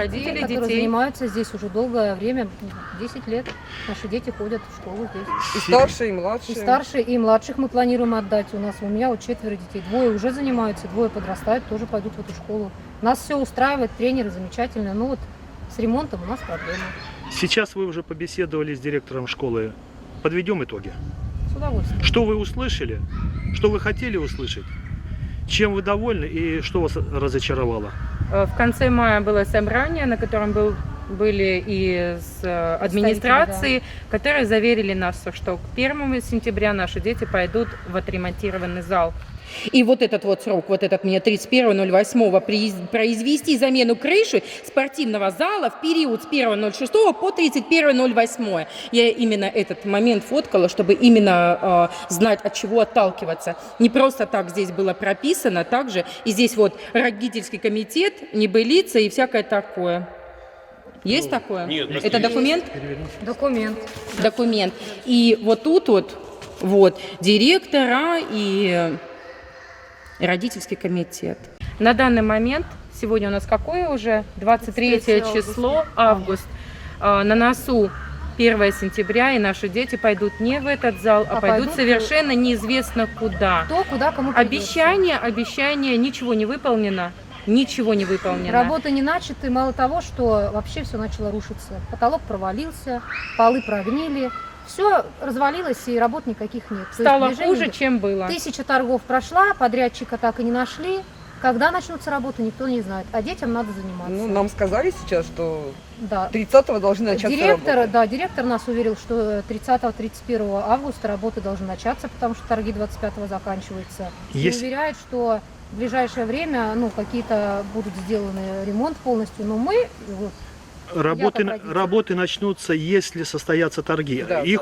Родители которые детей. занимаются здесь уже долгое время, 10 лет. Наши дети ходят в школу здесь. И старшие, и младшие. И старшие, и младших мы планируем отдать. У меня вот 4 детей. 2 уже занимаются, 2 подрастают, тоже пойдут в эту школу. Нас все устраивает, тренеры замечательные. Но вот с ремонтом у нас проблемы. Сейчас вы уже побеседовали с директором школы. Подведем итоги. С удовольствием. Что вы услышали? Что вы хотели услышать? Чем вы довольны и что вас разочаровало? В конце мая было собрание, на котором были из администрации, которые заверили нас, что к 1 сентября наши дети пойдут в отремонтированный зал. И вот этот вот срок, вот этот мне 31.08 произвести замену крыши спортивного зала в период с 1.06 по 31.08. Я именно этот момент фоткала, чтобы именно знать, от чего отталкиваться. Не просто так здесь было прописано, также и здесь вот родительский комитет, небылица и всякое такое. Есть такое? Нет. Это документ? Документ. Документ. И вот тут вот директора и родительский комитет. На данный момент, сегодня у нас какое уже? 23 число, август. На носу 1 сентября, и наши дети пойдут не в этот зал, а пойдут совершенно неизвестно куда. Кто, куда, кому придется. Обещание, ничего не выполнено. Ничего не выполнено. Работы не начаты, мало того, что вообще все начало рушиться. Потолок провалился, полы прогнили. Все развалилось, и работ никаких нет. Стало хуже, чем было. 1000 торгов прошла, подрядчика так и не нашли. Когда начнутся работы, никто не знает. А детям надо заниматься. Ну, нам сказали сейчас, что да. 30-го должны начаться работы. Да, директор нас уверил, что 30-31 августа работы должны начаться, потому что торги 25-го заканчиваются. И уверяет, что в ближайшее время какие-то будут сделаны ремонт полностью, но мы... Работы начнутся, если состоятся торги. Да, Они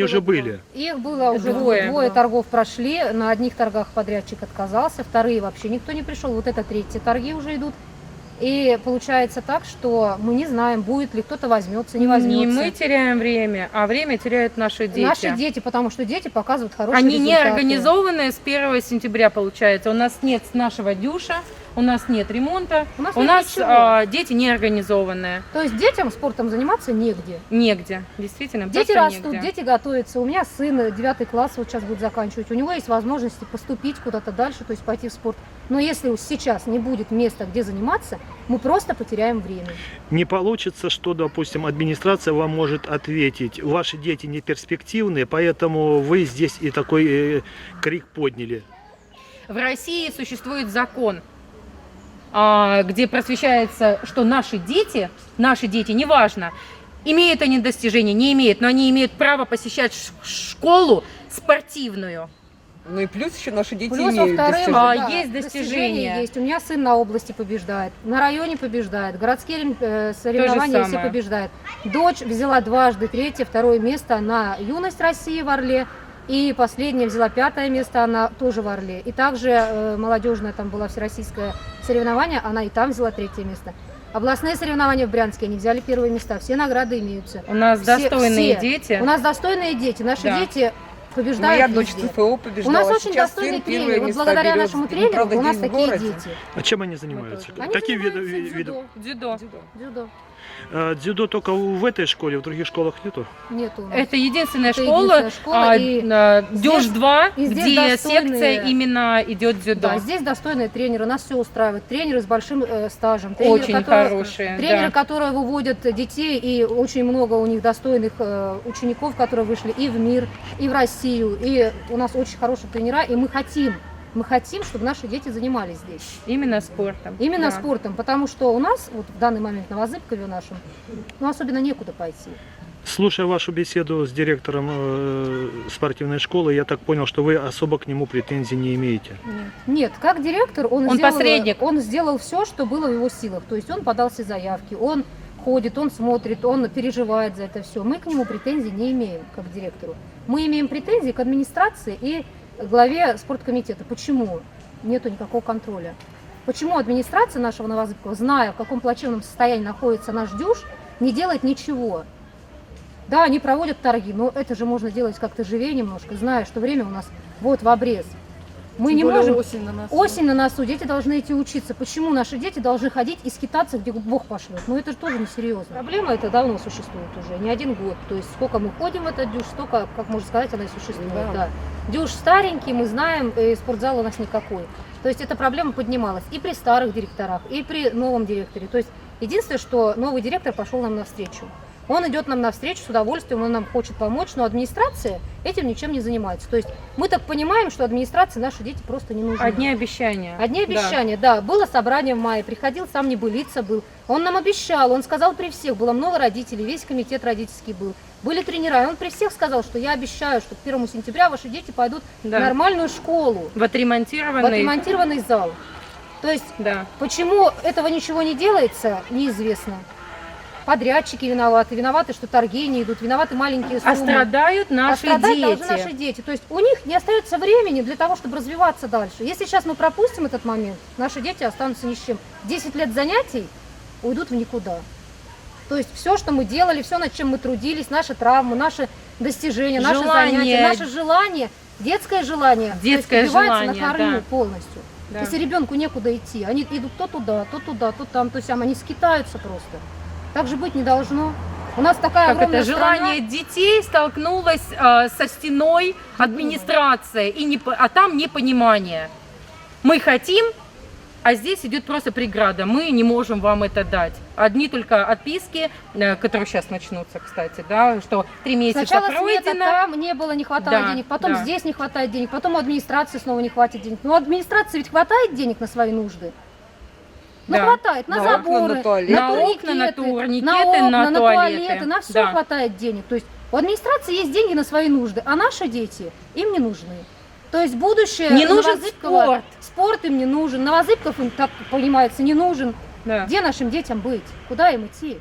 уже были. Их было уже двое торгов прошли. На одних торгах подрядчик отказался, вторые вообще никто не пришел. Вот это 3-е торги уже идут. И получается так, что мы не знаем, будет ли кто-то возьмется, не возьмется. Не мы теряем время, а время теряют наши дети. Наши дети, потому что дети показывают хорошие результаты. Они не организованные с 1 сентября, получается. У нас нет нашего дюша, у нас нет ремонта, у нас дети не организованные. То есть детям спортом заниматься негде? Негде, действительно. Дети растут, негде. Дети готовятся. У меня сын 9 класс вот сейчас будет заканчивать. У него есть возможности поступить куда-то дальше, то есть пойти в спорт. Но если сейчас не будет места, где заниматься, мы просто потеряем время. Не получится, что, допустим, администрация вам может ответить: ваши дети не перспективные, поэтому вы здесь и такой крик подняли. В России существует закон, где просвещается, что наши дети, неважно, имеют они достижения, не имеют, но они имеют право посещать школу спортивную. Ну и плюс еще наши дети плюс имеют достижения. Есть достижения. Есть. У меня сын на области побеждает, на районе побеждает, городские соревнования все побеждают. Дочь взяла дважды 3-е, 2-е место на юность России в Орле. И последняя взяла 5-е место, она тоже в Орле. И также молодежное там было всероссийское соревнование, она и там взяла 3-е место. Областные соревнования в Брянске, они взяли 1-е места, все награды имеются. У нас достойные дети. У нас достойные дети, наши дети побеждают. Моя дочь ЦФО побеждала. У нас очень достойный тренер. Вот благодаря нашему тренеру у нас такие дети. А чем они занимаются? Какие виды? Дзюдо. Дзюдо только в этой школе, в других школах нету? Нету. Это единственная школа, Дюш-2, где секция именно идет дзюдо. Да, здесь достойные тренеры, нас все устраивает. Тренеры с большим стажем. Очень хорошие. Тренеры, которые выводят детей, и очень много у них достойных учеников, которые вышли и в мир, и в Россию. И у нас очень хорошие тренера, и мы хотим, чтобы наши дети занимались здесь. Именно спортом. Именно спортом, потому что у нас, вот в данный момент на Возыбкове нашем, особенно некуда пойти. Слушая вашу беседу с директором спортивной школы, я так понял, что вы особо к нему претензий не имеете. Нет, как директор он посредник. Он сделал все, что было в его силах. То есть он подал все заявки, он ходит, он смотрит, он переживает за это все. Мы к нему претензий не имеем, как директору. Мы имеем претензии к администрации и главе спорткомитета. Почему? Нету никакого контроля. Почему администрация нашего Новозыбкова, зная, в каком плачевном состоянии находится наш Дюш, не делает ничего? Да, они проводят торги, но это же можно делать как-то живее немножко, зная, что время у нас вот в обрез. Мы Тем не более можем... осень на носу. Осень на носу, дети должны идти учиться. Почему наши дети должны ходить и скитаться, где Бог пошлет? Ну это же тоже несерьезно. Проблема эта давно существует уже, не один год. То есть сколько мы ходим в этот Дюш, столько, как можно сказать, она и существует. Да. Да. Дюш старенький, мы знаем, и спортзал у нас никакой. То есть эта проблема поднималась и при старых директорах, и при новом директоре. То есть единственное, что новый директор пошел нам навстречу. Он идет нам навстречу с удовольствием, он нам хочет помочь, но администрация этим ничем не занимается. То есть мы так понимаем, что администрации наши дети просто не нужны. Одни обещания. Одни обещания, да. Было собрание в мае, приходил сам Небылица был. Он нам обещал, он сказал при всех, было много родителей, весь комитет родительский был. Были тренера, и он при всех сказал, что я обещаю, что к 1 сентября ваши дети пойдут Да. в нормальную школу, В в отремонтированный зал. То есть Да. почему этого ничего не делается, неизвестно. Подрядчики виноваты, что торги не идут, виноваты маленькие суммы. А страдают наши Страдать дети. должны наши дети. То есть у них не остается времени для того, чтобы развиваться дальше. Если сейчас мы пропустим этот момент, наши дети останутся ни с чем. 10 лет занятий уйдут в никуда. То есть все, что мы делали, все, над чем мы трудились, наши травмы, наши достижения, наши Желание. занятия, наше желание, детское желание, Детское то есть убивается желание, на корню да. полностью. Да. Если ребенку некуда идти, они идут то туда, то там, то сям, они скитаются просто. Так же быть не должно. У нас такая Как огромная это желание страна. детей столкнулось со стеной администрации, а там непонимание. Мы хотим, а здесь идет просто преграда. Мы не можем вам это дать. Одни только отписки, которые сейчас начнутся, кстати, да, что 3 месяца Сначала смета пройдено. там не было, не хватало Да, денег, потом да. здесь не хватает денег, потом у администрации снова не хватит денег. Но у администрации ведь хватает денег на свои нужды. Ну, Да. хватает на На окна, заборы, на туалет. На окна, на турникеты, на окна, на на туалеты. туалеты, на все Да. хватает денег. То есть у администрации есть деньги на свои нужды, а наши дети им не нужны. То есть будущее Не нужен Новозыбкова- спорт. Спорт им не нужен, Новозыбков им, так понимается, не нужен. Да. Где нашим детям быть? Куда им идти?